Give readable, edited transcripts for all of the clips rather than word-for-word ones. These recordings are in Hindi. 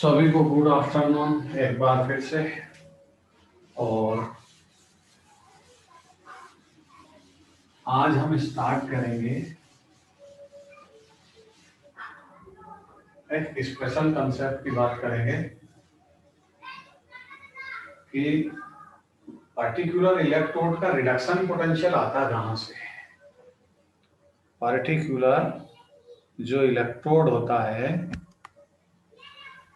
सभी को गुड आफ्टरनून एक बार फिर से। और आज हम स्टार्ट करेंगे एक स्पेशल कंसेप्ट की बात करेंगे कि पर्टिकुलर इलेक्ट्रोड का रिडक्शन पोटेंशियल आता कहाँ से। पर्टिकुलर जो इलेक्ट्रोड होता है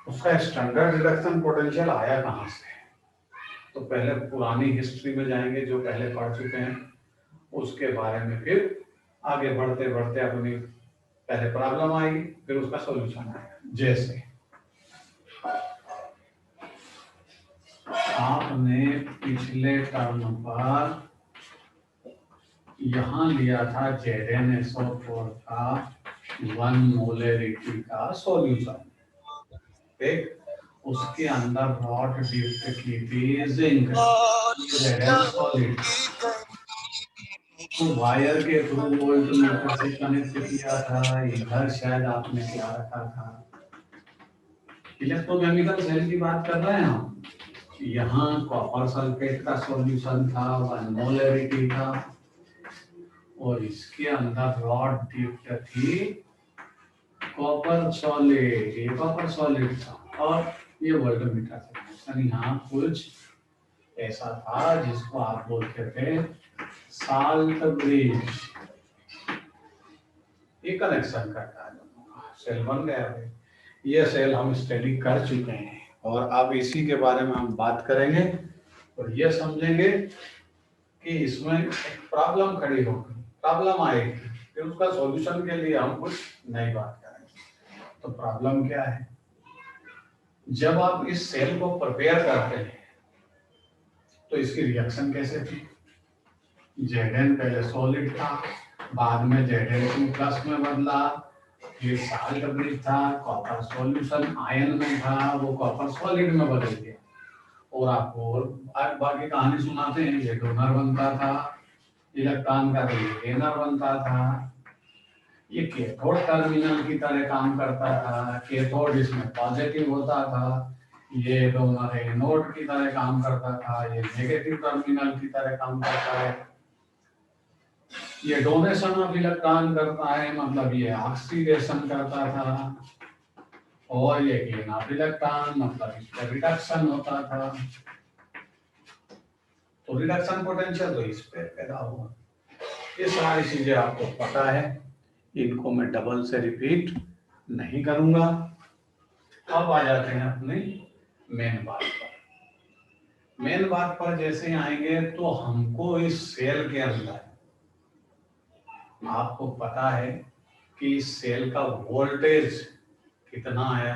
उसका स्टैंडर्ड रिडक्शन पोटेंशियल आया कहाँ से। तो पहले पुरानी हिस्ट्री में जाएंगे, जो पहले पढ़ चुके हैं उसके बारे में, फिर आगे बढ़ते बढ़ते अपनी पहले प्रॉब्लम आएगी, फिर उसका सॉल्यूशन आएगा। जैसे आपने पिछले टर्म पर यहाँ लिया था ZnSO4 का 1 मोलरिटी का सॉल्यूशन, ठीक। उसके अंदर रॉड डिप्ट की थी जिंक सॉलिड, तो वायर के थ्रू वोल्ट मीटर से कनेक्ट किया था। इधर शायद आपने क्या रखा था, इलेक्ट्रोकेमिकल सेल की बात कर रहे हैं हम। यहाँ कॉपर सल्फेट का सॉल्यूशन था, 1 मोलरिटी था, और इसके अंदर रॉड डिप्ट थी कॉपर सॉलिड, ये कॉपर सॉलिड था, और ये वोल्टमीटर था। यहाँ कुछ ऐसा था जिसको आप बोलते थे साल्ट ब्रिज। ये कनेक्शन करता है, सेल बन गया है। ये सेल हम स्टडी कर चुके हैं और अब इसी के बारे में हम बात करेंगे और ये समझेंगे कि इसमें एक प्रॉब्लम खड़ी होगी, प्रॉब्लम आएगी, फिर उसका सॉल्यूशन के लिए हम कुछ नई बात करेंगे। तो प्रॉब्लम क्या है, जब आप इस सेल को प्रिपेयर करते हैं तो इसकी रिएक्शन कैसे थी। Zn पहले सॉलिड था, बाद में Zn2 प्लस में बदला, फिर साल्ट ब्रिज था, कॉपर सॉल्यूशन आयन में था, वो कॉपर सॉलिड में बदल गया। और आपको बाकी कहानी सुनाते हैं, ये डोनर बनता था इलेक्ट्रॉन का, तो ये गेनर बनता था। ये कैथोड टर्मिनल की तरह काम करता था, कैथोड इसमें पॉजिटिव होता था, ये डोनर एनोड की तरह काम करता था, ये नेगेटिव टर्मिनल की तरह काम करता है। ये डोनेशन ऑफ इलेक्ट्रॉन करता है, मतलब ये ऑक्सीडेशन करता था, और ये गेन ऑफ इलेक्ट्रॉन मतलब इसका रिडक्शन होता था। तो रिडक्शन पोटेंशियल तो इस पे पैदा हुआ। ये सारी चीजें आपको पता है, इनको मैं डबल से रिपीट नहीं करूंगा। अब आ जाते हैं अपनी मेन बात पर। मेन बात पर जैसे आएंगे तो हमको इस सेल के अंदर, आपको पता है कि इस सेल का वोल्टेज कितना आया,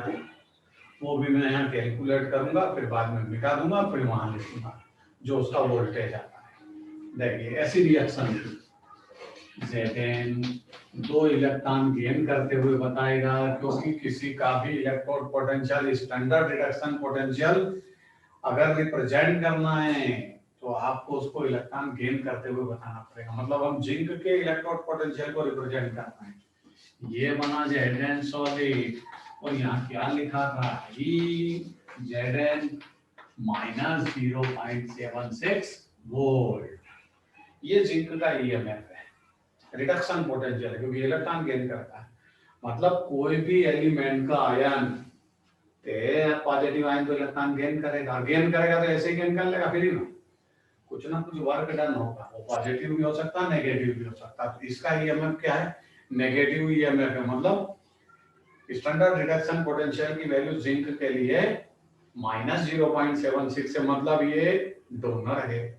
वो भी मैं यहाँ कैलकुलेट करूंगा, फिर बाद में मिटा दूंगा, फिर वहां लिखूंगा जो उसका वोल्टेज आता है। देखिए ऐसी रिएक्शन Zn 2 इलेक्ट्रॉन गेन करते हुए बताएगा, क्योंकि किसी का भी electrode potential standard reduction potential अगर रिप्रेजेंट करना है तो आपको उसको इलेक्ट्रॉन गेन करते हुए बताना पड़ेगा। मतलब हम जिंक के इलेक्ट्रोड पोटेंशियल को रिप्रेजेंट करना है, ये बना Zn सॉलिड, और यहाँ क्या लिखा था, Zn माइनस 0.76 वोल्ट। ये जिंक का ईएमएफ है, रिडक्शन पोटेंशियल, क्योंकि इलेक्ट्रॉन गेन करता है। मतलब कोई भी एलिमेंट का आयन पॉजिटिव आयन तो इलेक्ट्रॉन गेन करेगा, तो ऐसे ही गेन कर लेगा, फिर ना कुछ वर्क डन होगा। वो पॉजिटिव भी हो सकता है, नेगेटिव भी हो सकता है। तो इसका ईएमएफ क्या है, नेगेटिव ईएमएफ है। मतलब स्टैंडर्ड रिडक्शन पोटेंशियल की वैल्यू जिंक के लिए माइनस 0.76 है, मतलब ये डोनर है,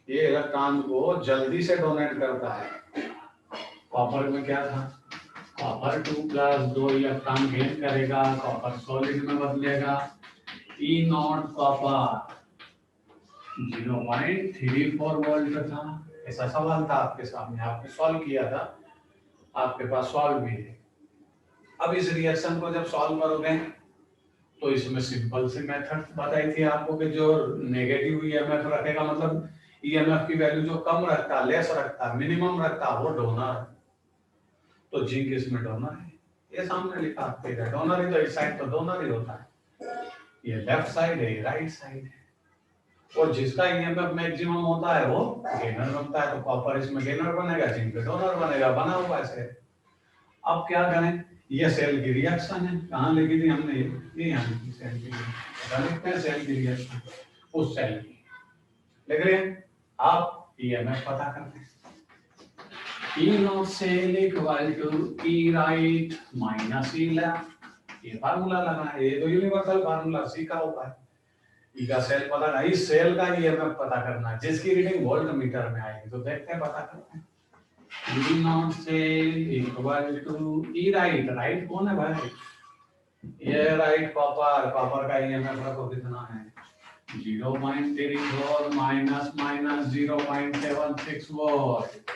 ये इलेक्ट्रॉन को जल्दी से डोनेट करता है। कॉपर में क्या था, कॉपर 2 प्लस 2 इलेक्ट्रॉन गेन करेगा, कॉपर सॉलिड में बदलेगा। ई नॉट कॉपर 0.34 वोल्ट था। ऐसा सवाल था आपके सामने, आपने सॉल्व किया था, आपके पास सॉल्व भी है। अब इस रिएक्शन को जब सॉल्व करोगे तो इसमें सिंपल सी मेथड बताई थी आपको कि जो नेगेटिव ईएमएफ रखेगा, मतलब ईएमएफ की वैल्यू जो कम रखता, लेस रखता, मिनिमम रखता, वो डोनर। तो जिंक इसमें डोनर है, ये सामने लिखा आपके डोनर ही, तो इस साइड तो डोनर ही होता है, ये लेफ्ट साइड है, राइट साइड है। और जिसका ईएमएफ मैक्सिमम होता है वो गेनर बनता है, तो कॉपर इसमें गेनर बनेगा, जिंक डोनर बनेगा, बना हुआ है सेल। अब क्या करें, ये सेल की रिएक्शन है, कहाँ लिखी थी हमने, ये यहाँ लिखी सेल की रिएक्शन, लिखते हैं सेल की रिएक्शन उस सेल की, लिख रहे हैं। आप ईएमएफ पता करते हैं, E naught cell equal to E right minus E left, ये फार्मूला लगा है, ये तो यूनिवर्सल फार्मूला सीखा हुआ है। ई का सेल पता करना, इस सेल का ईएमएफ पता करना, जिसकी रीडिंग वोल्ट मीटर में आएगी, तो देखते हैं, पता करते हैं। E naught cell equal to E right, right कौन है भाई, ये राइट कॉपर, कॉपर का ईएमएफ रखो कितना है 0.34 माइनस माइनस 0.76 वोल्ट,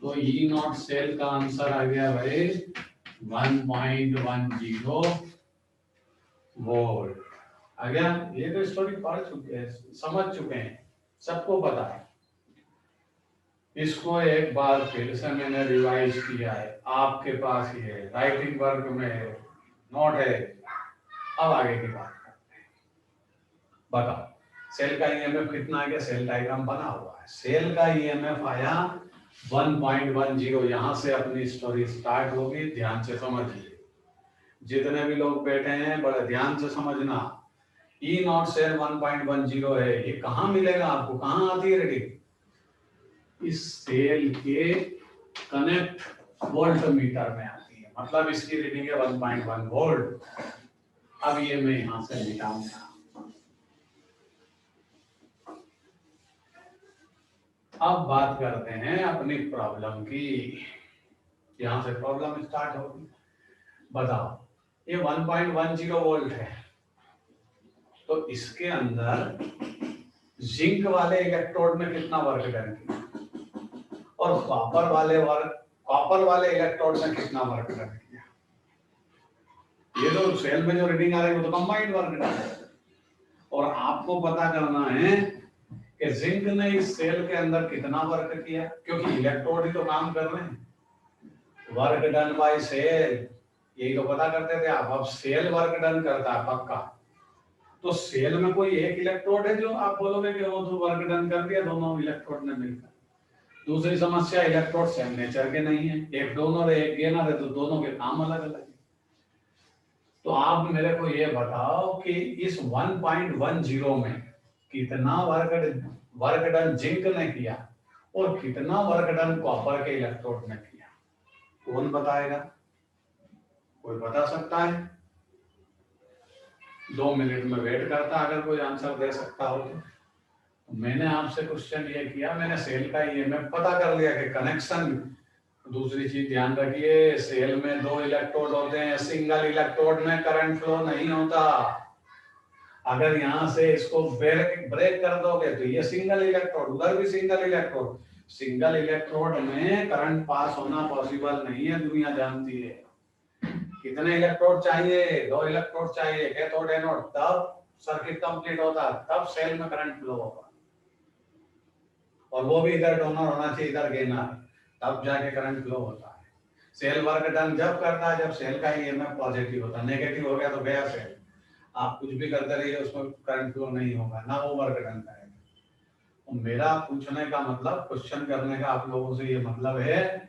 तो ई नॉट सेल का आंसर आ गया भाई 1.10 वोल्ट आ गया। ये तो स्टोरी पढ़ चुके हैं, समझ चुके हैं, सबको पता है। इसको एक बार फिर से मैंने रिवाइज किया है, आपके पास ये राइटिंग वर्क में नोट है। अब आगे की बात करते हैं, बताओ सेल का ईएमएफ कितना आ गया, सेल डायग्राम बना हुआ है, सेल का ईएमएफ आया 1.10। यहां से अपनी स्टोरी स्टार्ट होगी, ध्यान से समझिए, जितने भी लोग बैठे हैं बड़े ध्यान से समझना। ई नॉट सेल 1.10 है, ये कहां मिलेगा आपको, कहां आती है रीडिंग, इस सेल के कनेक्ट वोल्ट मीटर में आती है, मतलब इसकी रीडिंग है 1.1 वोल्ट। अब ये मैं यहां से निकालूंगा, अब बात करते हैं अपनी प्रॉब्लम की, यहां से प्रॉब्लम स्टार्ट होगी। बताओ ये 1.10 वोल्ट है, तो इसके अंदर जिंक वाले इलेक्ट्रोड में कितना वर्क डन किया और कॉपर वाले इलेक्ट्रोड में कितना वर्क डन किया। ये तो सेल में जो रीडिंग आ रही है वो तो कंबाइंड वर्क डन है, और आपको पता करना है कि जिंक ने इस सेल के अंदर कितना वर्क किया, क्योंकि इलेक्ट्रोड ही तो काम कर रहे हैं। वर्क डन बाय सेल, यही तो पता करते थे आप। अब सेल वर्क डन करता है पक्का, तो सेल में कोई एक इलेक्ट्रोड है जो आप बोलोगे कि वो तो वर्क डन कर दिया दोनों इलेक्ट्रोड ने मिलकर। दूसरी समस्या, इलेक्ट्रोड सेम नेचर के नहीं है, एक डोनर है एक गेनर है, तो दोनों के काम अलग अलग है। तो आप मेरे को ये बताओ कि इस 1.10 में कितना वर्क डन जिंक ने किया और कितना वर्क डन कॉपर के इलेक्ट्रोड ने किया, कौन बताएगा, कोई बता सकता है? 2 मिनट में वेट करता अगर कोई आंसर दे सकता हो तो। मैंने आपसे क्वेश्चन ये किया, मैंने सेल का ईएमएफ पता कर लिया कि कनेक्शन। दूसरी चीज ध्यान रखिए, सेल में 2 इलेक्ट्रोड होते हैं, सिंगल इलेक्ट्रोड में करंट फ्लो नहीं होता। अगर यहां से इसको ब्रेक कर दोगे तो ये सिंगल इलेक्ट्रोड, उधर भी सिंगल इलेक्ट्रोड, सिंगल इलेक्ट्रोड में करंट पास होना पॉसिबल नहीं है, दुनिया जानती है। कितने इलेक्ट्रोड चाहिए, 2 इलेक्ट्रोड चाहिए, कैथोड एनोड, तब सर्किट कंप्लीट होता, तब सेल में करंट फ्लो होगा, और वो भी इधर डोनर होना चाहिए इधर गेनर, तब जाके करंट फ्लो होता है। सेल वर्क डन जब करता है जब सेल का ईएमएफ पॉजिटिव होता है, नेगेटिव हो गया तो गया सेल, आप कुछ भी करते रहिए उसमें करंट फ्लो नहीं होगा, ना वो वर्क डन करेगा। मेरा पूछने का मतलब, क्वेश्चन करने का आप लोगों से ये मतलब है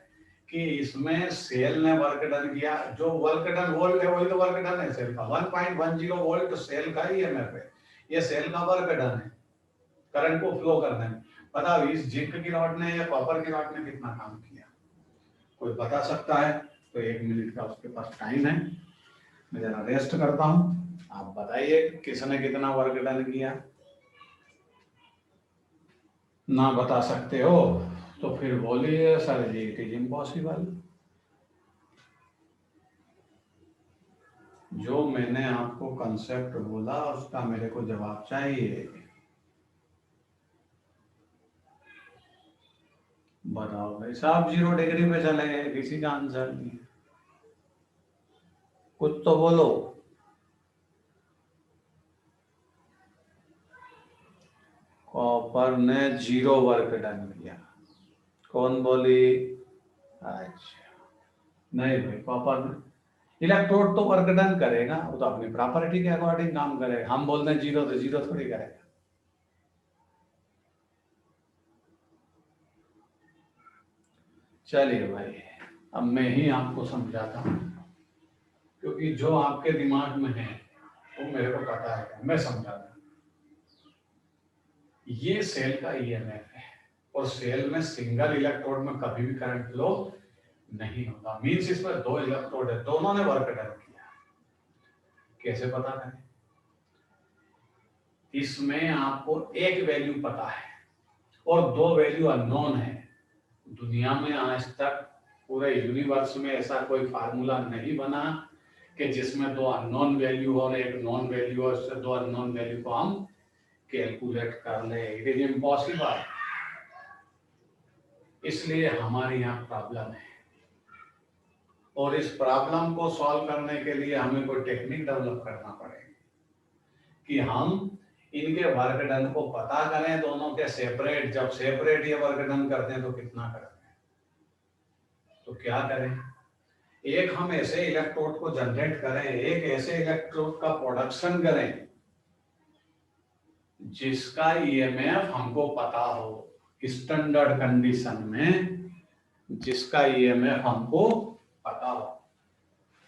कि इसमें सेल ने वर्क डन किया, जो वर्क डन वोल्ट है वही तो वर्क डन है सेल का, 1.10 वोल्ट सेल का ईएमएफ है, ये सेल का वर्क डन है करंट को फ्लो करने में। बताओ इस जिंक की रॉड ने या कॉपर की रॉड ने कितना काम किया, कोई बता सकता है? तो 1 मिनट का उसके पास टाइम है, मैं जरा रेस्ट करता हूं, आप बताइए किसने कितना वर्क डन किया। ना बता सकते हो तो फिर बोलिए sir ji it is impossible. जो मैंने आपको कंसेप्ट बोला उसका मेरे को जवाब चाहिए। बताओ भाई साहब, 0 डिग्री पे चले गए, किसी का आंसर नहीं, कुछ तो बोलो। कॉपर ने 0 वर्क डन किया, कौन बोली? अच्छा नहीं भाई, कॉपर ने इलेक्ट्रोड तो वर्क डन करेगा, वो तो अपनी प्रॉपर्टी के अकॉर्डिंग काम करेगा। हम बोलते हैं जीरो तो जीरो थोड़ी करेगा। चलिए भाई, अब मैं ही आपको समझाता हूँ, क्योंकि जो आपके दिमाग में है वो मेरे को पता है, मैं समझाता हूँ। ये सेल का ईएमएफ है, और सेल में सिंगल इलेक्ट्रोड में कभी भी करंट फ्लो नहीं होता। मींस इसमें दो इलेक्ट्रोड है, दोनों ने वर्क डन किया। कैसे पता करें? इसमें आपको एक वैल्यू पता है और दो वैल्यू अननोन है। दुनिया में आज तक पूरे यूनिवर्स में ऐसा कोई फार्मूला नहीं बना कि जिसमें दो अननोन वैल्यू और एक नॉन वैल्यू और उससे दो अननोन वैल्यू को हम कैलकुलेट कर ले। It is impossible. इसलिए हमारे यहाँ प्रॉब्लम है, और इस प्रॉब्लम को सॉल्व करने के लिए हमें कोई टेक्निक डेवलप करना पड़ेगा कि हम इनके वर्क डन को पता करें, दोनों के सेपरेट। जब सेपरेट ये वर्क डन करते हैं तो कितना करते हैं? तो क्या करें? एक हम ऐसे इलेक्ट्रोड को जनरेट करें, एक ऐसे इलेक्ट्रोड का प्रोडक्शन करें जिसका ईएमएफ हमको पता हो, स्टैंडर्ड कंडीशन में जिसका ईएमएफ हमको पता हो।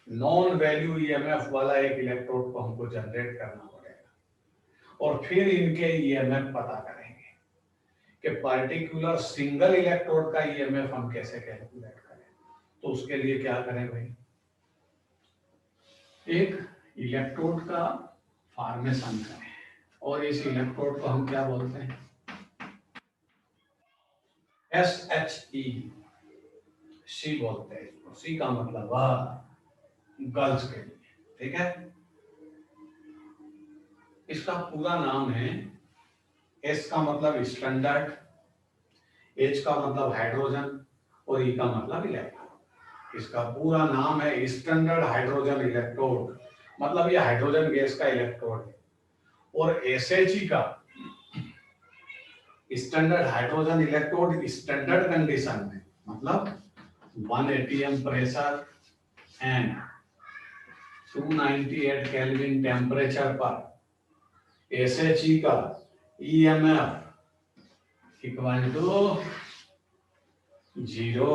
नॉन वैल्यू ईएमएफ वाला एक इलेक्ट्रोड को हमको जनरेट करना पड़ेगा, और फिर इनके ईएमएफ पता करेंगे कि पर्टिकुलर सिंगल इलेक्ट्रोड का ईएमएफ हम कैसे कैलकुलेट करें। तो उसके लिए क्या करें भाई? एक इलेक्ट्रोड का फॉर्मेशन करें, और इस इलेक्ट्रोड को हम क्या बोलते हैं? SHE, सी बोलते हैं इसको। सी का मतलब गर्ल्स के लिए, ठीक है। इसका पूरा नाम है, एस का मतलब स्टैंडर्ड, एच का मतलब हाइड्रोजन, और ई का मतलब इलेक्ट्रोड। इसका पूरा नाम है स्टैंडर्ड हाइड्रोजन इलेक्ट्रोड, मतलब ये हाइड्रोजन गैस का इलेक्ट्रोड है। और SHE का standard hydrogen electrode standard condition में, मतलब 1 atm pressure and 298 kelvin temperature पर SHE का EMF इक्वल टू 0।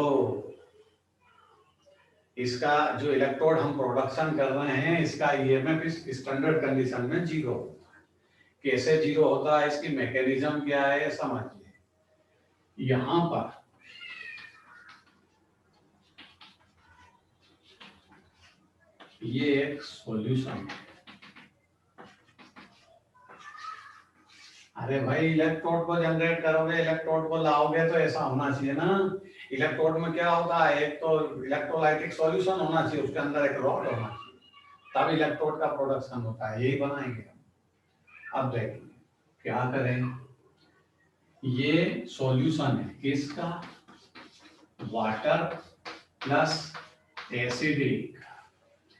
इसका जो इलेक्ट्रोड हम प्रोडक्शन कर रहे हैं, इसका EMF इस स्टैंडर्ड कंडीशन में 0 होता है। कैसे 0 होता है, इसकी मैकेनिज्म क्या है समझिए। यहां पर ये एक सॉल्यूशन है। अरे भाई, इलेक्ट्रोड को जनरेट करोगे, इलेक्ट्रोड को लाओगे, तो ऐसा होना चाहिए ना। इलेक्ट्रोड में क्या होता है? एक तो इलेक्ट्रोलाइटिक सॉल्यूशन होना चाहिए, उसके अंदर एक रॉड होना चाहिए, तब इलेक्ट्रोड का प्रोडक्शन होता है। यही बनाएंगे हम। अब देखिए क्या करें। ये सॉल्यूशन है किसका? Water plus acidic.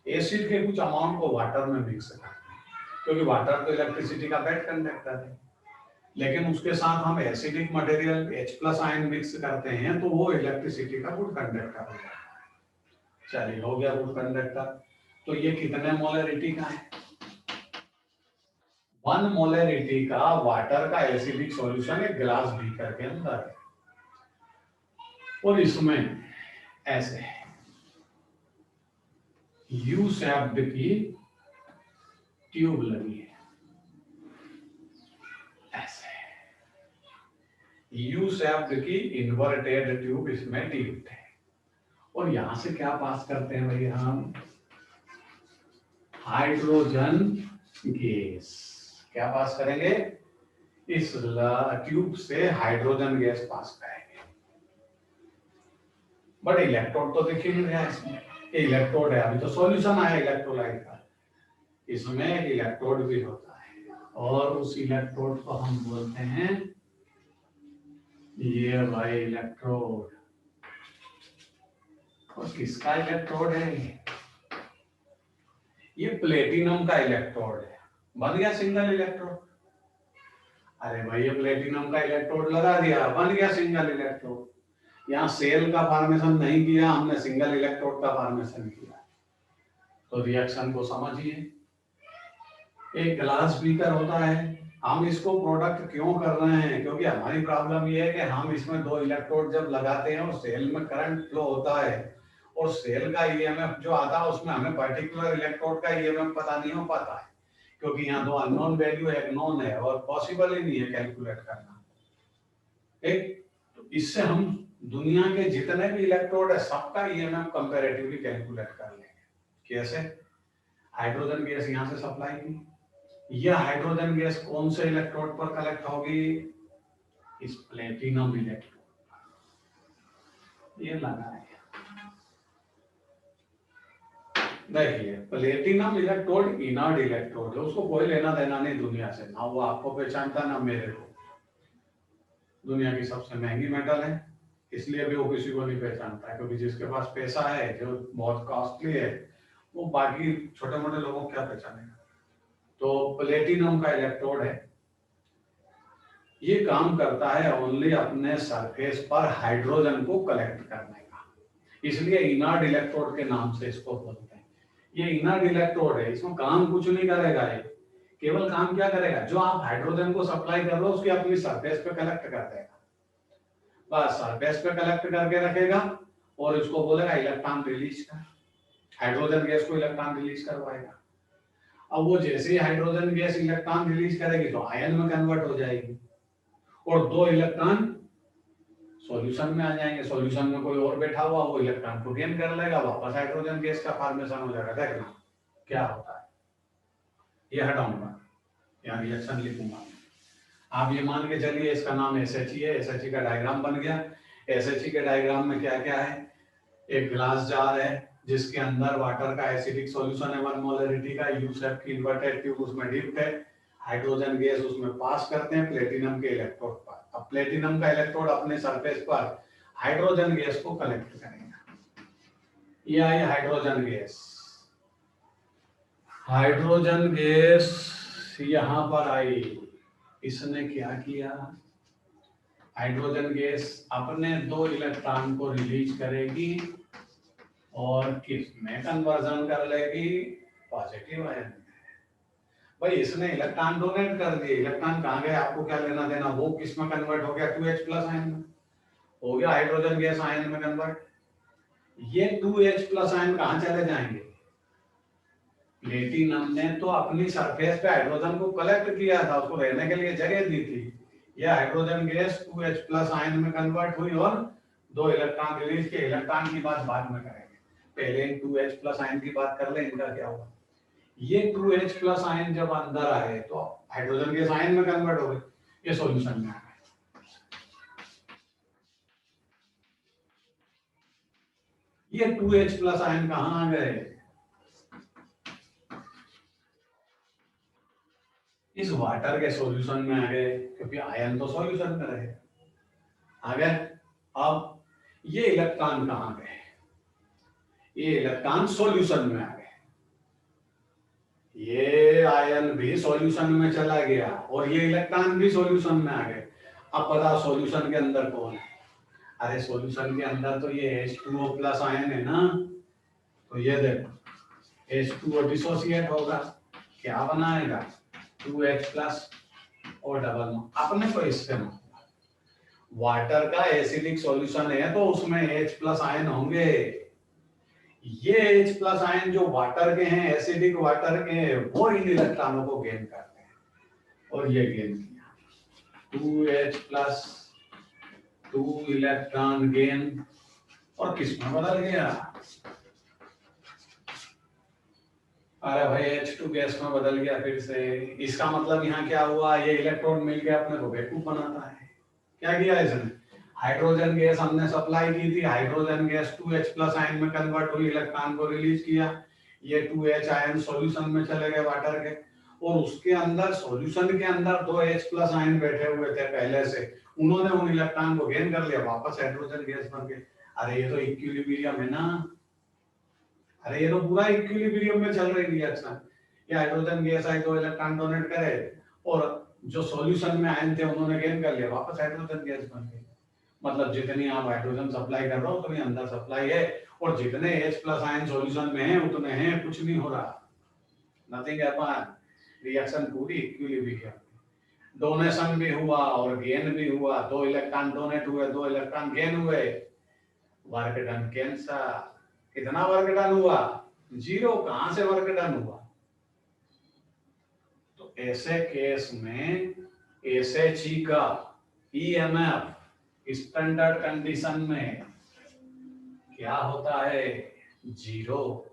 एसिड के कुछ अमाउंट को वाटर में मिक्स करते हैं, क्योंकि वाटर तो इलेक्ट्रिसिटी का बेड कंडक्टर है। लेकिन उसके साथ हम acidic material H+ ion mix करते हैं, तो वो इलेक्ट्रिसिटी का गुड कंडक्टर हो जाता है। चलिए, हो गया गुड कंडक्टर। तो ये कितने मोलरिटी का है? 1 मोलरिटी का वाटर का एसिडिक सॉल्यूशन एक ग्लास बीकर के अंदर है, और इसमें ऐसे यू शेप्ड की ट्यूब लगी है। ऐसे यू शेप्ड की इन्वर्टेड ट्यूब इसमें डिप्ट है, और यहां से क्या पास करते हैं भाई? हम हाइड्रोजन गैस। क्या पास करेंगे? इस ट्यूब से हाइड्रोजन गैस पास करेंगे। बट इलेक्ट्रोड तो दिख ही नहीं रहा इसमें। इलेक्ट्रोड है, अभी तो सॉल्यूशन आया इलेक्ट्रोलाइट का। इसमें एक इलेक्ट्रोड भी होता है, और उस इलेक्ट्रोड को हम बोलते हैं, ये भाई इलेक्ट्रोड। और किसका इलेक्ट्रोड है? ये प्लेटिनम का इलेक्ट्रोड है। बन गया सिंगल इलेक्ट्रोड। अरे भाई, ये प्लेटिनम का इलेक्ट्रोड लगा दिया, बन गया सिंगल इलेक्ट्रोड। यहाँ सेल का फॉर्मेशन नहीं किया हमने, सिंगल इलेक्ट्रोड का फॉर्मेशन किया। तो रिएक्शन को समझिए। एक ग्लास बीकर होता है, हम इसको प्रोडक्ट क्यों कर रहे हैं, क्योंकि हमारी प्रॉब्लम ये है कि हम इसमें 2 इलेक्ट्रोड जब लगाते हैं और सेल में करंट फ्लो होता है और सेल का ईएमएफ जो आता है उसमें हमें पर्टिकुलर इलेक्ट्रोड का ईएमएफ पता नहीं हो पाता है, क्योंकि यहाँ 2 अननोन वैल्यू एक नोन है और पॉसिबल ही नहीं है कैलकुलेट करना। एक तो इससे हम दुनिया के जितने भी इलेक्ट्रोड है सबका ईएमएफ कंपैरेटिवली कैलकुलेट कर लेंगे। कैसे? हाइड्रोजन गैस यहाँ से सप्लाई की, यह हाइड्रोजन गैस कौन से इलेक्ट्रोड पर कलेक्ट होगी? इस प्लेटिनम इलेक्ट्रोड, ये लगा है। देखिए प्लेटिनम इलेक्ट्रोड इनर्ट इलेक्ट्रोड है, उसको कोई लेना देना नहीं दुनिया से, ना वो आपको पहचानता ना मेरे को। दुनिया की सबसे महंगी मेटल है, इसलिए भी वो किसी को नहीं पहचानता है, क्योंकि जिसके पास पैसा है जो बहुत कॉस्टली है वो बाकी छोटे मोटे लोगों को क्या पहचानेगा। तो प्लेटिनम का इलेक्ट्रोड है, ये काम करता है ओनली अपने सरफेस पर हाइड्रोजन को कलेक्ट करने का, इसलिए इनर्ट इलेक्ट्रोड के नाम से इसको बोलते हैं। ये इनर्ट इलेक्ट्रोड है, इसमें काम कुछ नहीं करेगा, ये केवल काम क्या करेगा, जो आप हाइड्रोजन को सप्लाई कर रहे हो उसकी अपनी सरफेस पे कलेक्ट कर देगा, बस सरफेस पे कलेक्ट करके रखेगा और इसको बोलेगा इलेक्ट्रॉन रिलीज कर, हाइड्रोजन गैस को इलेक्ट्रॉन रिलीज करवाएगा। अब वो जैसे ही हाइड्रोजन गैस इलेक्ट्रॉन रिलीज करेगी तो आयन में कन्वर्ट हो जाएगी और 2 इलेक्ट्रॉन सॉल्यूशन में आ जाएंगे, सॉल्यूशन में कोई और बैठा हुआ वो इलेक्ट्रॉन को गेन कर लेगा, वापस हाइड्रोजन गैस का फॉर्मेशन हो जाएगा। देखना क्या होता है, ये हटाऊंगा, यहाँ रिएक्शन लिखूंगा। आप ये मान के चलिए इसका नाम SHE है, SHE का डायग्राम बन गया। SHE के डायग्राम में क्या क्या है, एक ग्लास जार है जिसके अंदर वाटर का एसिडिक सॉल्यूशन है 1 मोलरिटी का, यू शेप की इन्वर्टेड ट्यूब उसमें डिप्ट है, हाइड्रोजन गैस उसमें पास करते हैं प्लेटिनम के इलेक्ट्रोड पर। अब प्लेटिनम का इलेक्ट्रोड अपने सरफेस पर हाइड्रोजन गैस को कलेक्ट करेगा। ये आई हाइड्रोजन गैस, हाइड्रोजन गैस यहां पर आई, इसने क्या किया, हाइड्रोजन गैस अपने 2 इलेक्ट्रॉन को रिलीज करेगी और किसमें कन्वर्जन कर लेगी, पॉजिटिव आयन में। भाई इसने इलेक्ट्रॉन डोनेट कर दिए, इलेक्ट्रॉन कहाँ गए आपको क्या लेना देना, वो किसमें कन्वर्ट हो गया, 2H प्लस आयन में हो गया, हाइड्रोजन गैस आयन में कन्वर्ट। ये 2H प्लस आयन कहाँ चले जाएंगे, प्लेटिनम ने तो अपनी सरफेस पे हाइड्रोजन को कलेक्ट किया था, उसको रहने के लिए जगह दी थी, यह hydrogen gas 2H plus ion में कन्वर्ट हुई और 2 इलेक्ट्रॉन रिलीज के। इलेक्ट्रॉन की बात बाद में करेंगे, पहले 2H प्लस आयन की बात कर ले, इनका क्या हुआ। ये 2H प्लस आयन जब अंदर आए तो हाइड्रोजन गैस आयन में कन्वर्ट हो गए, ये सॉल्यूशन में आ गए। ये 2H प्लस आयन कहाँ आ गए, इस वाटर के सॉल्यूशन में आ गए, क्योंकि आयन तो सॉल्यूशन में रहे, आ गए। अब ये इलेक्ट्रॉन कहाँ गए, ये इलेक्ट्रॉन सॉल्यूशन में आ गए, ये आयन भी सॉल्यूशन में चला गया और ये इलेक्ट्रॉन भी सॉल्यूशन में आ गए। अब बताओ सॉल्यूशन के अंदर कौन है, अरे सॉल्यूशन के अंदर तो ये H2O प्लस आयन है ना, तो ये देखो H2O डिसोसिएट होगा, क्या बनाएगा 2H प्लस और डबल में, अपने को इससे वाटर का एसिडिक सॉल्यूशन है तो उसमें H प्लस आयन होंगे, ये H प्लस आयन जो वाटर के हैं, एसिडिक वाटर के, वो इन इलेक्ट्रॉनों को गेन करते हैं और ये गेन किया 2H प्लस 2 इलेक्ट्रॉन गेन, और किसमें बदल गया, अरे भाई H2 गैस में बदल गया फिर से। इसका मतलब यहाँ क्या हुआ, ये इलेक्ट्रॉन मिल के अपने को बेवकूफ बनाता है। क्या किया इसने, हाइड्रोजन गैस हमने सप्लाई की थी, hydrogen gas 2H plus ion में कन्वर्ट हुई, इलेक्ट्रॉन को रिलीज किया, ये 2H आयन सॉल्यूशन में चले गए वाटर के, और उसके अंदर सॉल्यूशन के अंदर 2H प्लस आयन बैठे हुए थे पहले से, उन्होंने उन इलेक्ट्रॉन को गेन कर लिया, वापस हाइड्रोजन गैस बन गए। अरे ये तो इक्विलिब्रियम है ना, अरे ये तो पूरा इक्विलिब्रियम में चल रही रिएक्शन, ये हाइड्रोजन गैस आई 2 इलेक्ट्रॉन डोनेट करे और जो सॉल्यूशन में आयन थे उन्होंने गेन कर लिया, वापस हाइड्रोजन गैस बन गई। मतलब जितनी आप हाइड्रोजन सप्लाई कर रहे हो उतनी अंदर सप्लाई है, और जितने H+ आयन सॉल्यूशन में है उतने हैं, कुछ नहीं हो रहा, नथिंग हैपन, रिएक्शन पूरी इक्वली हुई है। डोनेशन भी हुआ और गेन भी हुआ, 2 इलेक्ट्रॉन डोनेट हुए, 2 इलेक्ट्रॉन गेन हुए, वर्क डन कैंसर। कितना वर्क डन हुआ? 0। कहां से वर्क डन हुआ? तो ऐसे केस में SHE का EMF स्टैंडर्ड कंडीशन में क्या होता है? 0।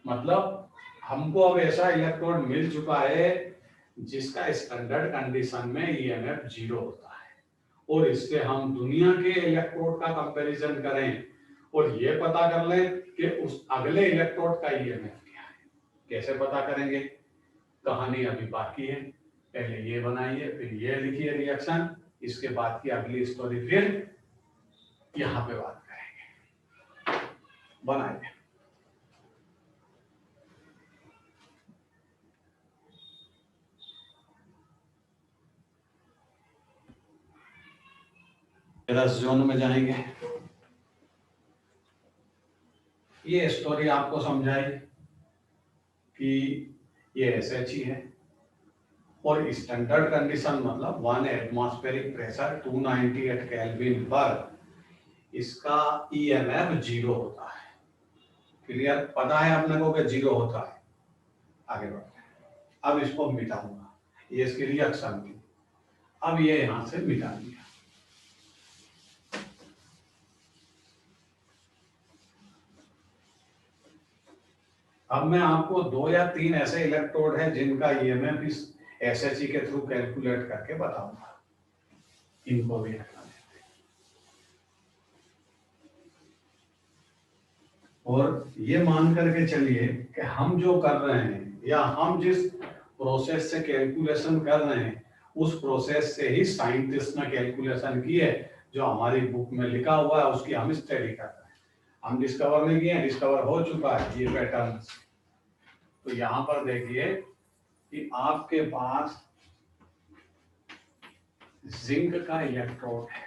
मतलब हमको अब ऐसा इलेक्ट्रोड मिल चुका है जिसका स्टैंडर्ड कंडीशन में EMF 0 होता है, और इससे हम दुनिया के इलेक्ट्रोड का कंपैरिजन करें और ये पता कर लें कि उस अगले इलेक्ट्रोड का EMF क्या है। कैसे पता करेंगे? कहानी अभी बाकी है, पहले ये बनाइए, फिर ये लिखिए रिएक्शन, इसके बाद की अगली स्टोरी फिर यहाँ पे बात करेंगे। बनाइए। जोन में जाएंगे। ये स्टोरी आपको समझाई कि ये SHE है और स्टैंडर्ड कंडीशन मतलब 1 एटमॉस्फेरिक प्रेशर 298 केल्विन पर इसका EMF 0 होता है। क्लियर? पता है अपने को कि 0 होता है। आगे बढ़ते हैं। अब इसको मिटाऊंगा, ये इसकी रिएक्शन थी, अब ये यहां से मिटा दिया। अब मैं आपको 2 या 3 ऐसे इलेक्ट्रोड हैं जिनका EMF इस SHE के थ्रू कैलकुलेट करके बताऊंगा, इनको भी हटा देते हैं। और ये मान करके चलिए कि हम जो कर रहे हैं या हम जिस प्रोसेस से कैलकुलेशन कर रहे हैं उस प्रोसेस से ही साइंटिस्ट ने कैलकुलेशन की है, जो हमारी बुक में लिखा हुआ है उसकी हम स्टडी कर रहे हैं। हम डिस्कवर नहीं किए, डिस्कवर हो चुका है ये पैटर्न। तो यहां पर देखिए कि आपके पास जिंक का इलेक्ट्रोड है,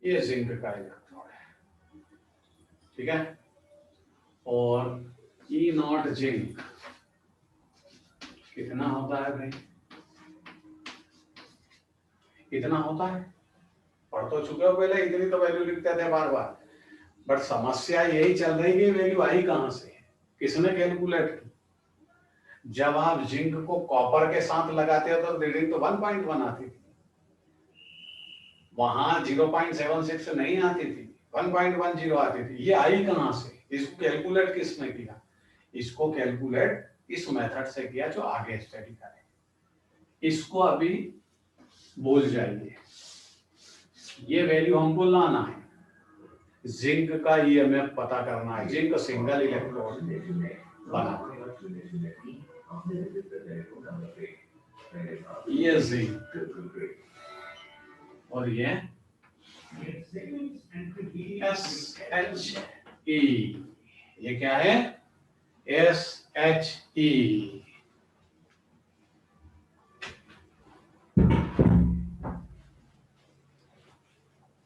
ये जिंक का इलेक्ट्रोड है, ठीक है, और E0 जिंक कितना होता है भाई? इतना होता है, पढ़ तो चुके हो पहले, इतनी तो वैल्यू लिखते थे बार बार, बट समस्या यही चल रही है कि वैल्यू आई कहां से, किसने कैलकुलेट की? जब आप जिंक को कॉपर के साथ लगाते हो तो रीडिंग तो 1.1 आती थी, वहां 0.76 नहीं आती थी, 1.10 आती थी। ये आई कहां से? इसको कैलकुलेट किसने किया? इसको कैलकुलेट इस मेथड से किया जो आगे स्टडी करें। इसको अभी भूल जाइए, ये वैल्यू हमको लाना है, जिंक का EMF पता करना है। जिंक सिंगल इलेक्ट्रोड बनाते हैं, ये जिंक और ये SHE, ये क्या है? SHE।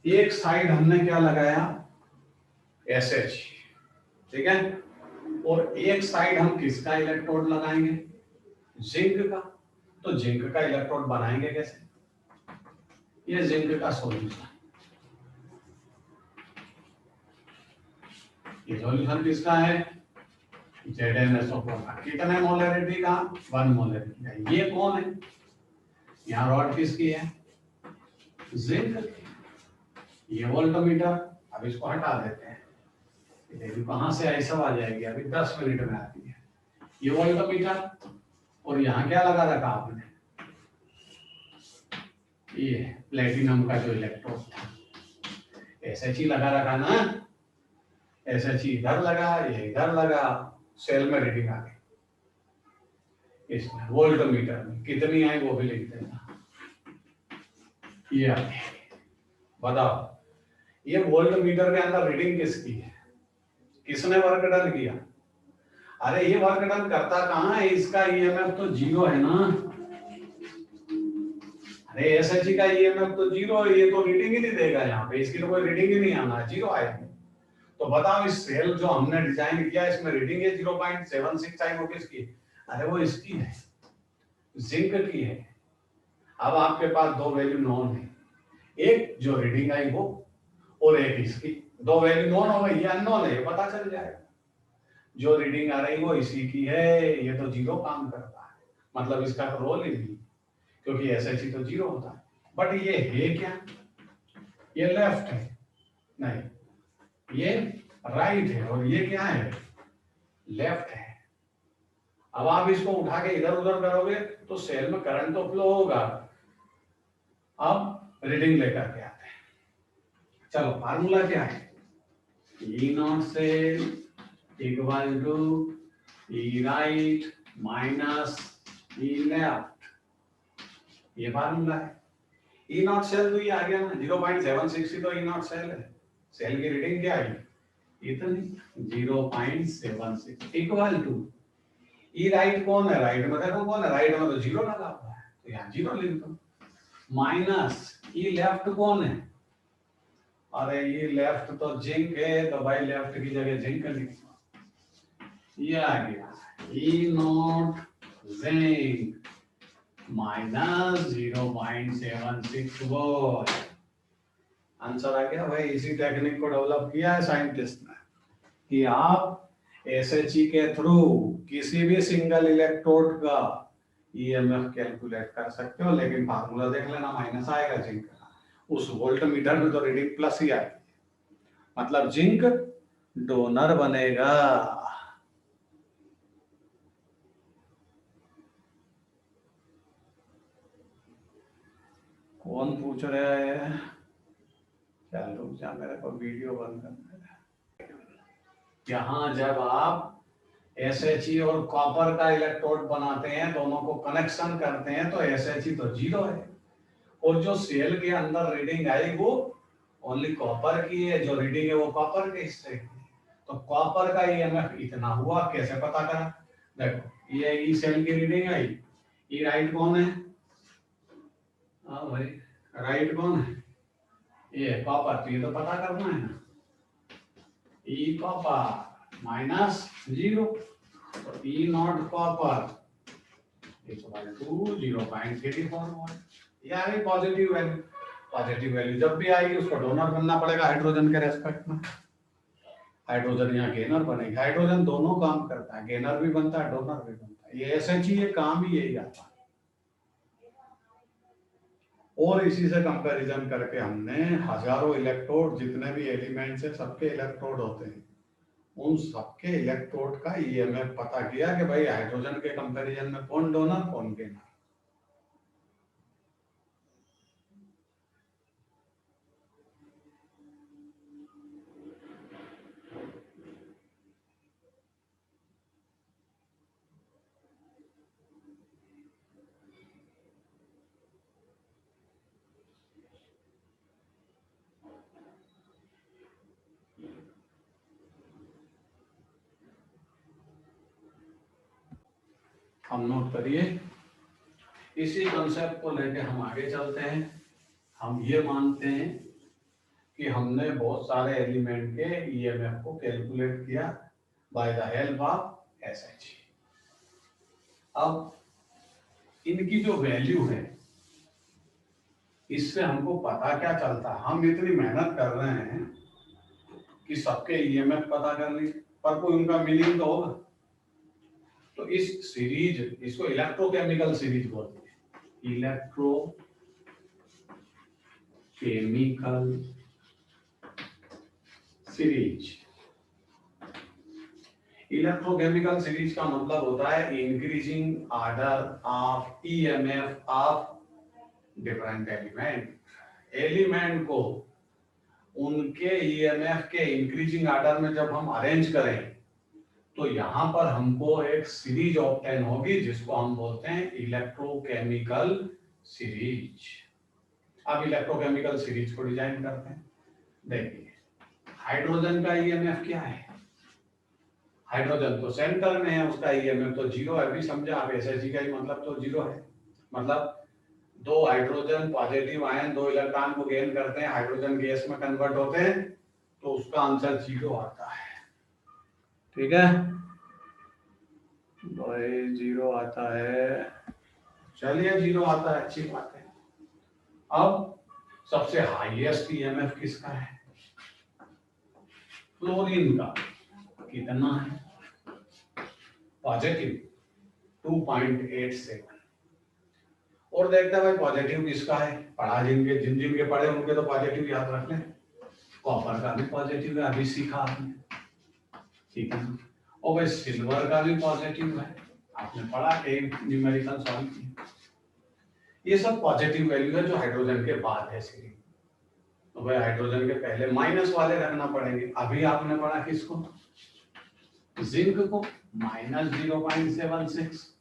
एक साइड हमने क्या लगाया? SH, ठीक है, और एक साइड हम किसका इलेक्ट्रोड लगाएंगे? जिंक का। तो जिंक का इलेक्ट्रोड बनाएंगे कैसे? ये जिंक का सॉल्यूशन, ये सॉल्यूशन किसका है? ZnSO4 का। कितने मोलरिटी का? 1 मोलरिटी का। ये कौन है? यहाँ रॉड किसकी है? जिंक। ये वोल्टमीटर, अब इसको हटा देते हैं, वैल्यू कहां से आई सब आ जाएगी, अभी 10 मिनट में आती है। ये वोल्टमीटर, और यहाँ क्या लगा रखा आपने? ये प्लेटिनम का जो इलेक्ट्रोड था, SHE लगा रखा ना, SHE इधर लगा, ये इधर लगा, सेल में रीडिंग आ गई। इसमें वोल्टमीटर में कितनी आई वो भी लिख देना, ये बताओ, ये वोल्टमीटर के अंदर रीडिंग किसकी है? किसने वर्क डन किया? अरे ये वर्क डन करता कहां है? इसका EMF तो 0 है ना, अरे एसएचजी का ईएमएफ तो जीरो है, ये तो रीडिंग ही नहीं देगा यहाँ पे, इसकी तो कोई रीडिंग ही नहीं आना है, जीरो आएगी। तो बताओ इस सेल जो हमने डिजाइन किया इसमें रीडिंग है 0.76 आई, वो किसकी? अरे वो इसकी है, जिंक की है। अब आपके पास दो वैल्यू नॉन है, एक जो रीडिंग आई वो और एक इसकी, दो वैल्यू नॉन हो गई, ये अननोन है, ये पता चल जाएगा। जो रीडिंग आ रही वो इसी की है, ये तो जीरो काम करता है, मतलब इसका तो रोल ही नहीं, क्योंकि एसएचजी तो जीरो होता है। बट ये है क्या? ये लेफ्ट है, नहीं ये राइट है, और ये क्या है? लेफ्ट है। अब आप इसको उठा के इधर उधर करोगे तो सेल में करंट तो फ्लो होगा। अब रीडिंग लेकर के आते हैं, चलो फार्मूला क्या है? E naught cell equal to E right minus E left, ये फार्मूला है। ई नॉट सेल तो ये आ गया ना, 0.76 तो ई नॉट सेल है, सेल की रीडिंग क्या आई? इतनी 0.76 इक्वल टू ई राइट कौन है? राइट में देखो कौन है, राइट में तो जीरो लगा हुआ है, तो यहाँ जीरो लिख दो, माइनस ई लेफ्ट कौन है? अरे ये लेफ्ट तो जिंक है, तो भाई लेफ्ट की जगह जिंक लिख दो, ये आ गया E naught zinc minus 0.76 volt. Answer आ गया भाई। इसी टेक्निक को डेवलप किया है साइंटिस्ट ने कि आप एसएचई के थ्रू किसी भी सिंगल इलेक्ट्रोड का ईएमएफ कैलकुलेट कर सकते हो, लेकिन फार्मूला देख लेना, माइनस आएगा जिंक का। उस वोल्ट मीटर में तो रीडिंग प्लस ही आएगी, मतलब जिंक डोनर बनेगा। कौन पूछ रहा है? चल रुक जा, मेरे को वीडियो बंद करना है। यहाँ जब आप एसएचई और कॉपर का इलेक्ट्रोड बनाते हैं, दोनों को कनेक्शन करते हैं, तो एसएचई तो जीरो है, और जो सेल के अंदर रीडिंग आई वो ओनली कॉपर की है, जो रीडिंग है वो कॉपर के हिस्से की है। तो कॉपर का ईएमएफ इतना हुआ, कैसे पता करा? देखो ये ई सेल की रीडिंग आई, ई राइट कौन है? हाँ भाई, राइट कौन है? ये कॉपर, तो ये तो पता करना है ना, ई कॉपर माइनस जीरो, तो E naught copper equal to 0.34 volt. ये आ गई पॉजिटिव वैल्यू। पॉजिटिव वैल्यू जब भी आएगी उसको डोनर बनना पड़ेगा हाइड्रोजन के रेस्पेक्ट में, हाइड्रोजन यहाँ गेनर बनेगा। हाइड्रोजन दोनों काम करता है, गेनर भी बनता है डोनर भी बनता है, ये एसएचई ये काम ही यही आता है। और इसी से कंपैरिजन करके हमने हजारों इलेक्ट्रोड, जितने भी एलिमेंट्स है सबके इलेक्ट्रोड होते हैं, उन सबके इलेक्ट्रोड का ईएमएफ पता किया कि भाई हाइड्रोजन के कंपैरिजन में कौन डोनर कौन गेनर। हम नोट करिए, इसी कॉन्सेप्ट को लेके हम आगे चलते हैं। हम ये मानते हैं कि हमने बहुत सारे एलिमेंट के ईएमएफ को कैलकुलेट किया बाय द हेल्प ऑफ एसएचई। अब इनकी जो वैल्यू है, इससे हमको पता क्या चलता है? हम इतनी मेहनत कर रहे हैं कि सबके ईएमएफ पता कर ली, पर कोई उनका मीनिंग तो होगा। तो इस सीरीज, इसको इलेक्ट्रोकेमिकल सीरीज बोलते हैं, इलेक्ट्रोकेमिकल सीरीज। इलेक्ट्रोकेमिकल सीरीज का मतलब होता है increasing order of EMF of different element. Element को उनके ईएमएफ के इंक्रीजिंग ऑर्डर में जब हम अरेंज करें, तो यहां पर हमको एक सीरीज ऑब्टेन होगी जिसको हम बोलते हैं इलेक्ट्रोकेमिकल सीरीज। अब इलेक्ट्रोकेमिकल सीरीज को डिजाइन करते हैं। देखिए हाइड्रोजन का ईएमएफ क्या है? हाइड्रोजन तो सेंटर में है, उसका ईएमएफ तो जीरो है, अभी समझा आप, एसएचजी का ही मतलब तो जीरो है, मतलब दो हाइड्रोजन पॉजिटिव आयन दो इलेक्ट्रॉन को गेन करते हैं, हाइड्रोजन गैस में कन्वर्ट होते हैं, तो उसका आंसर 0 आता है। ठीक है भाई, 0 आता है। चलिए 0 आता है, अच्छी बात है। अब सबसे हाईएस्ट ईएमएफ किसका है? फ्लोरीन का। कितना है? पॉजिटिव 2.87। और देखते हैं भाई पॉजिटिव किसका है। पढ़ा जिन जिन के पढ़े उनके तो पॉजिटिव याद रख लें। कॉपर का भी पॉजिटिव है, अभी सीखा आपने, ठीक है। और भाई सिल्वर का भी पॉजिटिव है, आपने पढ़ा के न्यूमेरिकल सॉल्व किया। ये सब पॉजिटिव वैल्यू है जो हाइड्रोजन के बाद है सीरीज। तो भाई हाइड्रोजन के पहले माइनस वाले रखना पड़ेंगे। अभी आपने पढ़ा किसको? जिंक को, -0.76।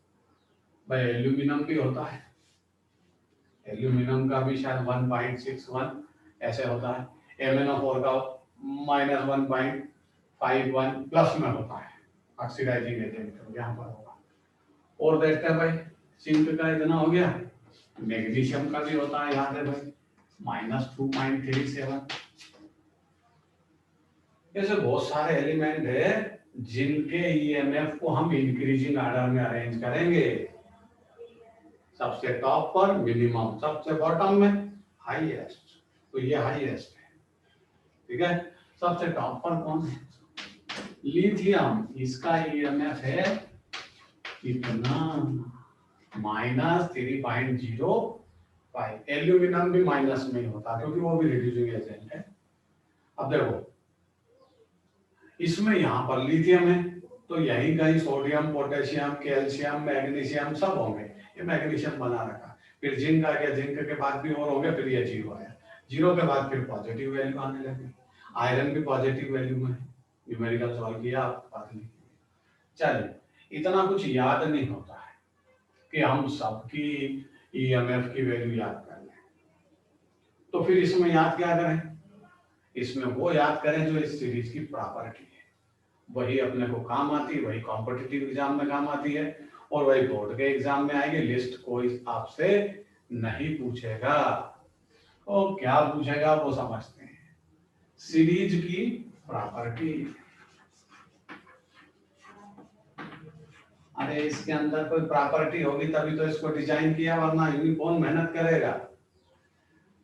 भाई एल्यूमिनियम भी होता है, एल्यूमिनियम का भी शायद 1.61 ऐसे होता है। MnO4 का -1.51 प्लस में होता है, ऑक्सीडाइजिंग एजेंट यहाँ पर होगा। और देखते हैं भाई जिंक का इतना हो गया। मैग्नीशियम का भी होता है, याद है भाई, -2.37। ऐसे बहुत सारे एलिमेंट है जिनके ईएमएफ को हम इंक्रीजिंग ऑर्डर में अरेंज करेंगे। सबसे टॉप पर मिनिमम, सबसे बॉटम में हाईएस्ट। तो ये हाईएस्ट है, ठीक है। सबसे टॉप पर कौन है? लिथियम। इसका ईएमएफ है कितना? -3.05। एल्यूमिनियम भी माइनस में ही होता क्योंकि वो भी रिड्यूसिंग एजेंट है। अब देखो इसमें यहाँ पर लिथियम है तो यही कहीं सोडियम, पोटेशियम, कैल्शियम, मैग्नीशियम सब होंगे। ये मैग्नीशियम बना रखा। फिर जिंक आ गया, जिंक के बाद भी और होंगे, फिर ये 0 आया। 0 के बाद फिर पॉजिटिव वैल्यू आने लगी। आयरन भी पॉजिटिव वैल्यू में है, न्यूमेरिकल सॉल्व किया बात नहीं। चलिए इतना कुछ याद नहीं होता है कि हम सबकी ईएमएफ की वैल्यू याद कर लें। तो फिर इसमें याद क्या करें? इसमें वो याद करें जो इस सीरीज की प्रॉपर्टी है। वही अपने को काम आती है, वही कॉम्पिटिटिव एग्जाम में काम आती है, और वही बोर्ड के एग्जाम में आएगी। लिस्ट कोई आपसे नहीं पूछेगा। तो क्या पूछेगा वो समझते हैं। सीरीज की प्रॉपर्टी। अरे इसके अंदर कोई प्रॉपर्टी होगी तभी तो इसको डिजाइन किया, वरना यूं कौन मेहनत करेगा।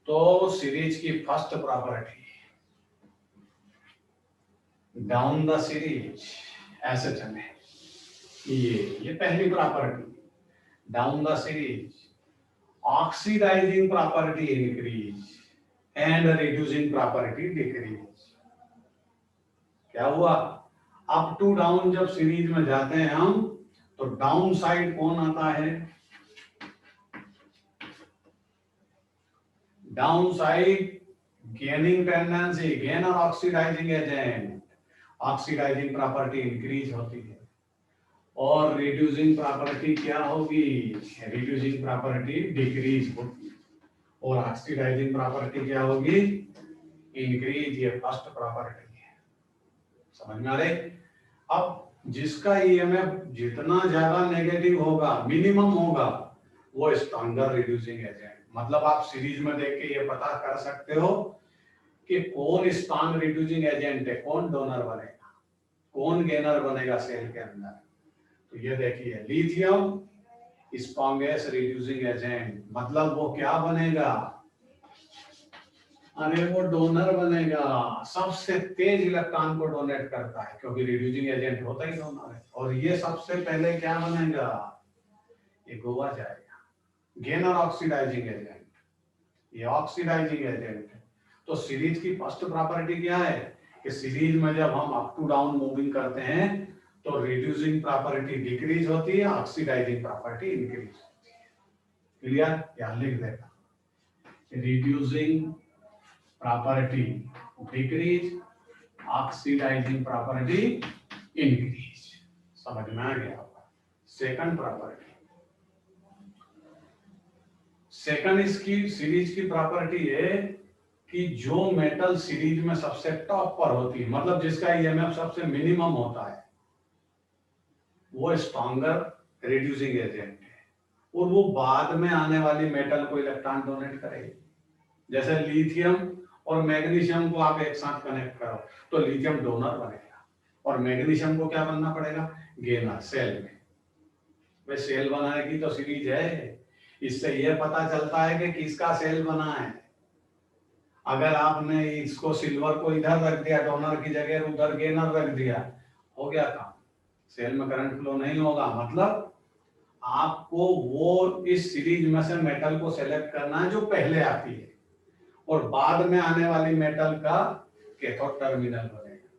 तो सीरीज की first property, down the series ऐसे चले, ये पहली property. Down the series oxidising property increase and reducing property decrease. क्या हुआ? अप टू डाउन जब सीरीज में जाते हैं हम, तो डाउन साइड कौन आता है? Down side gaining tendency, gainer oxidising agent, oxidising property increase होती है। और रिड्यूसिंग प्रॉपर्टी क्या होगी? रिड्यूसिंग प्रॉपर्टी डिक्रीज होगी। और ऑक्सीडाइजिंग प्रॉपर्टी क्या होगी? इंक्रीज। ये फर्स्ट प्रॉपर्टी है, समझ में आ रही? अब जिसका ईएमएफ जितना ज्यादा नेगेटिव होगा, मिनिमम होगा, वो स्ट्रॉन्गर रिड्यूसिंग एजेंट। मतलब आप सीरीज में देख के ये पता कर सकते हो कि कौन स्ट्रॉन्ग रिड्यूसिंग एजेंट है, कौन डोनर बनेगा, कौन गेनर बनेगा सेल के अंदर। तो ये देखिए लिथियम स्ट्रॉन्गेस्ट रिड्यूसिंग एजेंट, मतलब वो क्या बनेगा? अरे वो डोनर बनेगा, सबसे तेज इलेक्ट्रॉन को डोनेट करता है क्योंकि रिड्यूसिंग एजेंट होता ही डोनर है। और ये सबसे पहले क्या बनेगा? ये गोवा जाएगा, गेनर ऑक्सीडाइजिंग एजेंट, ये ऑक्सीडाइजिंग एजेंट है। तो सीरीज की फर्स्ट प्रॉपर्टी क्या है कि सीरीज में जब हम अप टू डाउन मूविंग करते हैं तो रिड्यूसिंग प्रॉपर्टी डिक्रीज होती है, ऑक्सीडाइजिंग प्रॉपर्टी इंक्रीज होती है। क्लियर? या लिख देगा, reducing property decrease, oxidising property increase. समझ में आ गया होगा। सेकंड प्रॉपर्टी, सेकंड इसकी सीरीज की प्रॉपर्टी है कि जो मेटल सीरीज में सबसे टॉप पर होती है, मतलब जिसका ईएमएफ सबसे मिनिमम होता है, वो स्ट्रॉन्गर रिड्यूसिंग एजेंट है। और वो बाद में आने वाली मेटल को इलेक्ट्रॉन डोनेट करेगी। जैसे लिथियम और मैग्नीशियम को आप एक साथ कनेक्ट करो तो लिथियम डोनर बनेगा और मैग्नीशियम को क्या बनना पड़ेगा, गेनर सेल में। वे सेल बनाएगी तो सीरीज है। इससे यह पता चलता है कि किसका सेल बना है। अगर आपने इसको सिल्वर को इधर रख दिया डोनर की जगह, उधर गेनर रख दिया, हो गया काम, सेल में करंट फ्लो नहीं होगा। मतलब आपको वो इस सीरीज में से मेटल को सेलेक्ट करना है जो पहले आती है और बाद में आने वाली मेटल का कैथोड टर्मिनल बनेगा।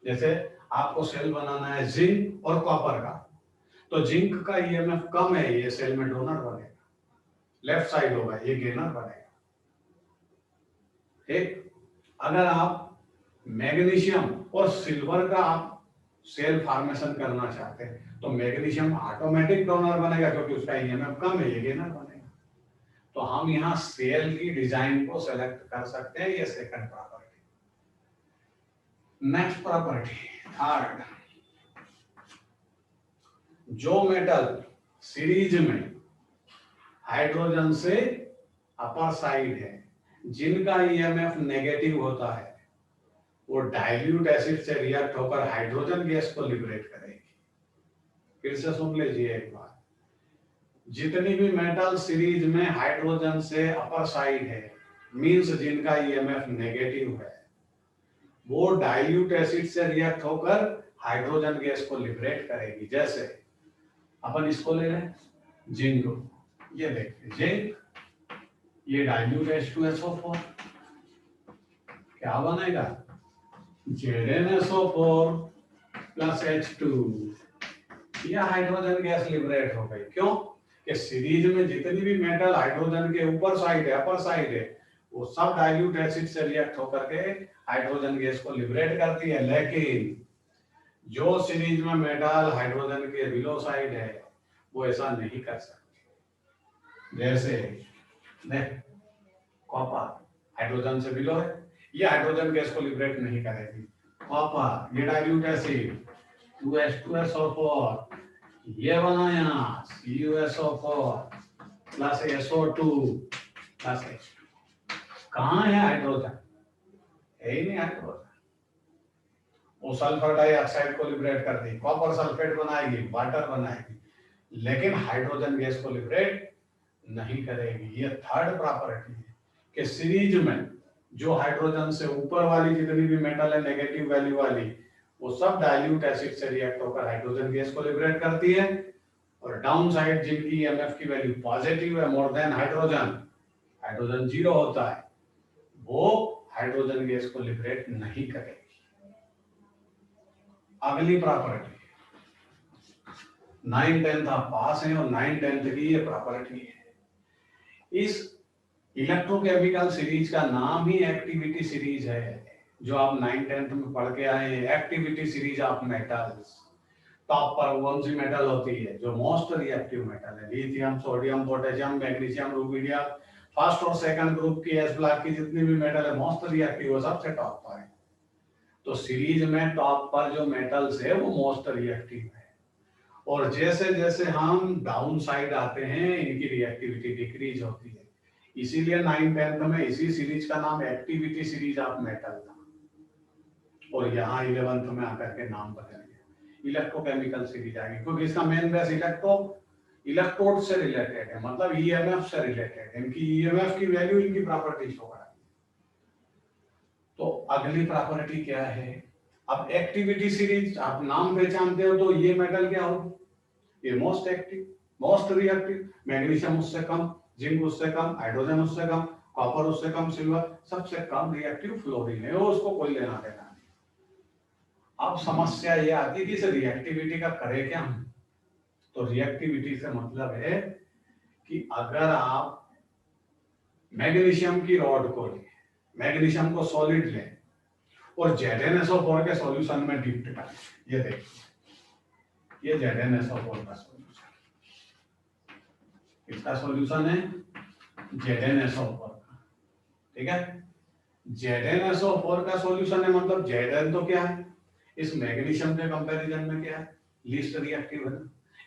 जैसे आपको सेल बनाना है जिंक और कॉपर का, तो जिंक का ईएमएफ कम है, ये सेल में डोनर बनेगा, लेफ्ट साइड होगा, ये गेनर बनेगा। ठीक, अगर आप मैग्नीशियम और सिल्वर का आप सेल फॉर्मेशन करना चाहते हैं तो मैग्नीशियम ऑटोमेटिक डोनर बनेगा क्योंकि उसका ईएमएफ कम है, ये गेनर बनेगा। तो हम यहाँ सेल की डिजाइन को सेलेक्ट कर सकते हैं, ये second property. Next property third, जो मेटल सीरीज में हाइड्रोजन से अपर साइड है, जिनका ईएमएफ नेगेटिव होता है, वो डाइल्यूट एसिड से रिएक्ट होकर हाइड्रोजन गैस को लिबरेट करेगी। फिर से सुन लीजिए एक बार, जितनी भी मेटल सीरीज में हाइड्रोजन से अपर साइड है, मींस जिनका ईएमएफ नेगेटिव है, वो डाइल्यूट एसिड से रिएक्ट होकर हाइड्रोजन गैस को लिबरेट करेगी। जैसे अपन इसको ले लें जिंक, ये देखिए जिंक, ये डाइल्यूट H2SO4, क्या बनेगा, ZnSO4 प्लस H2, यह हाइड्रोजन गैस लिबरेट हो गई। क्यों कि सीरीज में जितनी भी मेटल हाइड्रोजन के ऊपर साइड है, अपर साइड है, वो सब डाइल्यूट एसिड से रिएक्ट होकर के हाइड्रोजन गैस को लिबरेट करती है। लेकिन जो सीरीज में मेटल हाइड्रोजन के बिलो साइड है, वो ऐसा नहीं कर सकती। जैसे देख, कॉपर हाइड्रोजन से बिलो है, ये हाइड्रोजन गैस को लिबरेट नहीं करेगी। कॉपर, ये डाइल्यूट एसिड 2H2SO4, ये बनाया CuSO4 plus SO2 plus H2, कहाँ है हाइड्रोजन, है ही नहीं हाइड्रोजन। वो सल्फर डाइऑक्साइड को लिबरेट कर दी, कॉपर सल्फेट बनाएगी, वाटर बनाएगी, लेकिन हाइड्रोजन गैस को लिबरेट नहीं करेगी। ये थर्ड प्रॉपर्टी है कि सीरीज में जो हाइड्रोजन से ऊपर वाली जितनी भी मेटल है नेगेटिव वैल्यू वाली, वो सब डाइल्यूट एसिड से रिएक्ट होकर हाइड्रोजन गैस को लिबरेट करती है, और डाउन साइड जिनकी ईएमएफ की वैल्यू पॉजिटिव है, more than hydrogen, hydrogen zero होता है, वो हाइड्रोजन गैस को लिबरेट नहीं करेगी। अगली प्रॉपर्टी 9/10 आप पास हैं और 9/10 की ये प्रॉपर्टी है। इस इलेक्ट्रोकेमिकल सीरीज का नाम ही एक्टिविटी सीरीज है, जो आप 9/10 में पढ़ के आए हैं, activity series of metals. Top पर कौन सी मेटल होती है, जो मोस्ट रिएक्टिव मेटल है, lithium, sodium, potassium, magnesium, rubidium, first और सेकंड ग्रुप की एस ब्लॉक की जितनी भी मेटल है मोस्ट रिएक्टिव, वो सबसे टॉप पर है। तो सीरीज में टॉप पर जो मेटल्स है वो मोस्ट रिएक्टिव है, और जैसे जैसे हम डाउन साइड आते हैं इनकी रिएक्टिविटी डिक्रीज होती है। इसीलिए 9/10 में इसी सीरीज का नाम एक्टिविटी सीरीज ऑफ मेटल था, और यहाँ 11th में आकर के नाम बदल गया, इलेक्ट्रोकेमिकल सीरीज आ गई, क्योंकि इसका मेन बेस इलेक्ट्रोड से रिलेटेड है, मतलब ईएमएफ से रिलेटेड है। इनकी ईएमएफ की वैल्यू इनकी प्रॉपर्टी शो कराती है। तो अगली प्रॉपर्टी क्या है, अब एक्टिविटी सीरीज आप नाम पहचानते हो तो ये मेटल क्या हो, ये most active, most reactive, magnesium उससे कम, जिंक उससे कम, हाइड्रोजन उससे कम, कॉपर उससे कम, सिल्वर सबसे कम रिएक्टिव फ्लोरीन है, वो उसको कोई लेना देना नहीं। अब समस्या ये आती है कि इस रिएक्टिविटी का करे क्या हम, तो रिएक्टिविटी से मतलब है कि अगर आप मैग्नीशियम की रॉड को लें, मैग्नीशियम को सॉलिड लें और ZnSO4 के सॉल्यूशन में डिप्ट करें, ये देखिए ये ZnSO4 का सॉल्यूशन, इसका सॉल्यूशन है ZnSO4 का, ठीक है। ZnSO4 का सॉल्यूशन है, मतलब Zn तो क्या है, इस मैग्नीशियम के कंपैरिजन में क्या है, लीस्ट रिएक्टिव है।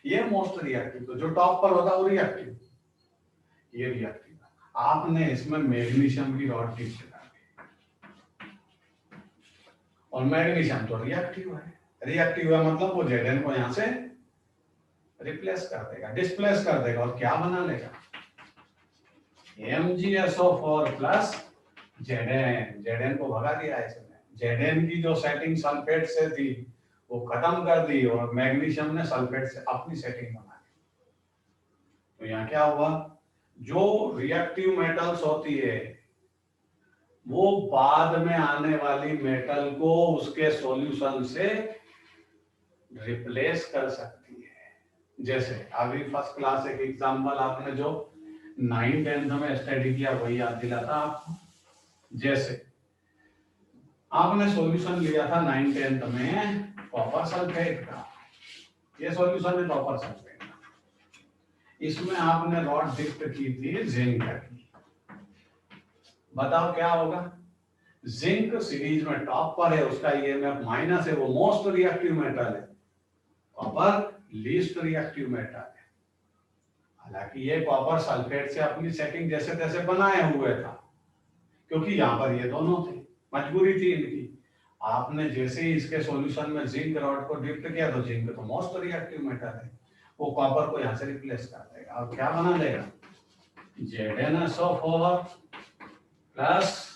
ये मोस्ट रिएक्टिव, तो जो टॉप पर होता है वो रिएक्टिव, ये रिएक्टिव। आपने इसमें मैग्नीशियम की रॉड टिप से डाली और मैग्नीशियम तो रिएक्टिव है, रिएक्टिव है मतलब वो Zn को यहां से रिप्लेस कर देगा, डिस्प्लेस कर देगा और क्या बना लेगा, MgSO4 प्लस Zn को भगा दिया है इसने। Zn की जो सेटिंग सल्फेट से थी वो खत्म कर दी और मैग्नीशियम ने सल्फेट से अपनी सेटिंग बना ली। तो यहाँ क्या हुआ, जो रिएक्टिव मेटल्स होती है वो बाद में आने वाली मेटल को उसके सॉल्यूशन से रिप्लेस कर सकती है। जैसे अभी फर्स्ट क्लास एक एग्जांपल आपने जो 9th-10th में स्टडी किया वही याद दिलाता आपको। जैसे आपने सॉल्यूशन लिया था 9th-10th में कॉपर सल्फेट का, ये सॉल्यूशन है कॉपर सल्फेट का, इसमें आपने रॉड डिप की थी जिंक की। बताओ क्या होगा, जिंक सीरीज में टॉप पर है, उसका ईएमएफ माइनस है, वो मोस्ट रिएक्टिव मेटल है, कॉपर लीस्ट रिएक्टिव मेटल है। हालांकि ये कॉपर सल्फेट से अपनी सेटिंग जैसे तैसे बनाए हुए था, क्योंकि यहाँ पर ये दोनों थे, मजबूरी थी इनकी। आपने जैसे ही इसके सॉल्यूशन में जिंक रॉड को डिप किया तो जिंक तो मोस्ट रिएक्टिव मेटल है, वो कॉपर को यहाँ से रिप्लेस कर देगा और क्या बना देगा, ZnSO4 प्लस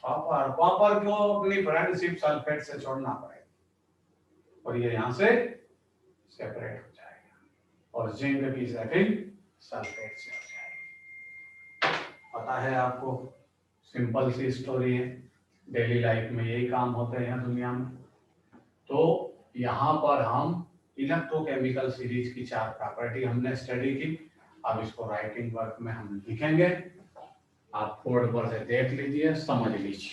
कॉपर। कॉपर को अपनी फ्रेंडशिप सल्फेट से छोड़ना पड़ेगा और ये यहाँ से सेपरेट हो जाएगा और जिंक की सेटिंग सल्फेट से हो जाएगी। पता है आपको, सिंपल सी स्टोरी है, डेली लाइफ में यही काम होते हैं दुनिया में। तो यहाँ पर हम इलेक्ट्रोकेमिकल सीरीज की 4 प्रॉपर्टी हमने स्टडी की। अब इसको राइटिंग वर्क में हम लिखेंगे, आप बोर्ड पर से देख लीजिए, समझ लीजिए।